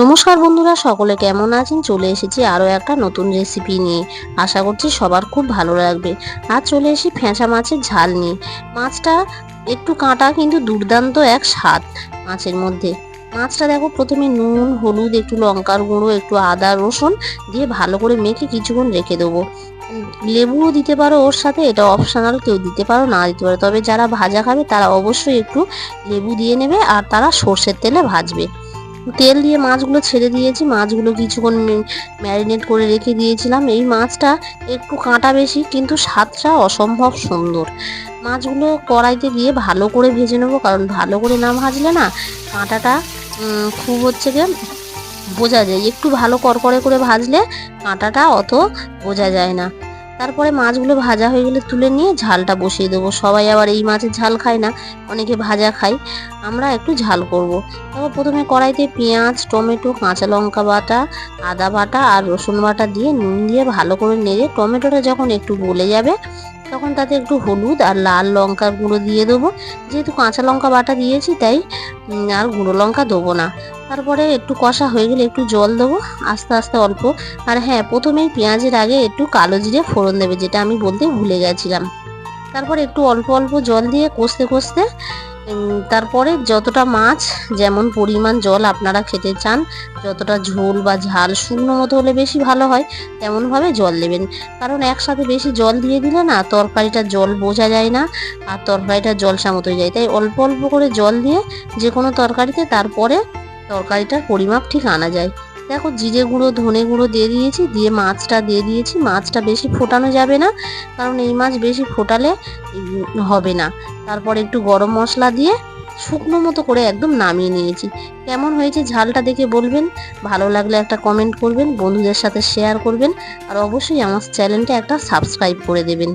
নমস্কার বন্ধুরা, সকলে কেমন আছেন? চলে এসেছি আরও একটা নতুন রেসিপি নিয়ে। আশা করছি সবার খুব ভালো লাগবে। আজ চলে এসেছি ফ্যাঁসা মাছের ঝাল নিয়ে। মাছটা একটু কাঁটা কিন্তু দুর্দান্ত এক স্বাদ মাছের মধ্যে। মাছটা দেখো, প্রথমে নুন হলুদ একটু লঙ্কার গুঁড়ো একটু আদা রসুন দিয়ে ভালো করে মেখে কিছুক্ষণ রেখে দেবো। লেবুও দিতে পারো ওর সাথে, এটা অপশনাল, কেউ দিতে পারো না দিতে পারো, তবে যারা ভাজা খাবে তারা অবশ্যই একটু লেবু দিয়ে নেবে আর তারা সর্ষের তেলে ভাজবে। তেল দিয়ে মাছগুলো ছেড়ে দিয়েছি, মাছগুলো কিছুক্ষণ ম্যারিনেট করে রেখে দিয়েছিলাম। এই মাছটা একটু কাঁটা বেশি কিন্তু স্বাদটা অসম্ভব সুন্দর। মাছগুলো কড়াইতে দিয়ে ভালো করে ভেজে নেবো, কারণ ভালো করে না ভাজলে না কাঁটাটা খুব হচ্ছে গিয়ে বোঝা যায়। একটু ভালো করকরে করে ভাজলে কাঁটাটা অত বোঝা যায় না। তারপরে মাছগুলো ভাজা হয়ে গেলে তুলে নিয়ে ঝালটা বসিয়ে দেবো। সবাই আবার এই মাছের ঝাল খায় না, অনেকে ভাজা খায়, আমরা একটু ঝাল করব। তারপর প্রথমে কড়াইতে পেঁয়াজ টমেটো কাঁচা লঙ্কা বাটা আদা বাটা আর রসুন বাটা দিয়ে নুন দিয়ে ভালো করে নেড়ে টমেটোটা যখন একটু গলে যাবে তখন তাতে একটু হলুদ আর লাল লঙ্কার গুঁড়ো দিয়ে দেবো। যেহেতু কাঁচা লঙ্কা বাটা দিয়েছি তাই আর গুঁড়ো লঙ্কা দেবো না। তারপরে একটু কষা হয়ে গেলে একটু জল দেবো আস্তে আস্তে অল্প। আর হ্যাঁ, প্রথমেই পেঁয়াজের আগে একটু কালো জিরে ফোড়ন দেবে, যেটা আমি বলতে ভুলে গেছিলাম। তারপর একটু অল্প অল্প জল দিয়ে কষতে কষতে তারপরে যতটা মাছ যেমন পরিমাণ জল আপনারা খেতে চান, যতটা ঝোল বা ঝাল শুকনো মতো হলে বেশি ভালো হয়, তেমনভাবে জল দেবেন। কারণ একসাথে বেশি জল দিয়ে দিলে না তরকারিটা জল বোঝা যায় না আর তরকারিটা জলসা মতো হয়ে যায়। তাই অল্প অল্প করে জল দিয়ে যে কোনো তরকারিতে তারপরে তরকারিটার পরিমাপ ঠিক আনা যায়। দেখো, জিরে গুঁড়ো ধনে গুঁড়ো দিয়ে দিয়েছি, দিয়ে মাছটা দিয়ে দিয়েছি। মাছটা বেশি ফোটানো যাবে না, কারণ এই মাছ বেশি ফোটালে হবে না। তারপর একটু গরম মশলা দিয়ে শুকনো মতো করে একদম নামিয়ে নিয়েছি। কেমন হয়েছে ঝালটা দেখে বলবেন, ভালো লাগলে একটা কমেন্ট করবেন, বন্ধুদের সাথে শেয়ার করবেন আর অবশ্যই আমার চ্যানেলটা একটা সাবস্ক্রাইব করে দেবেন।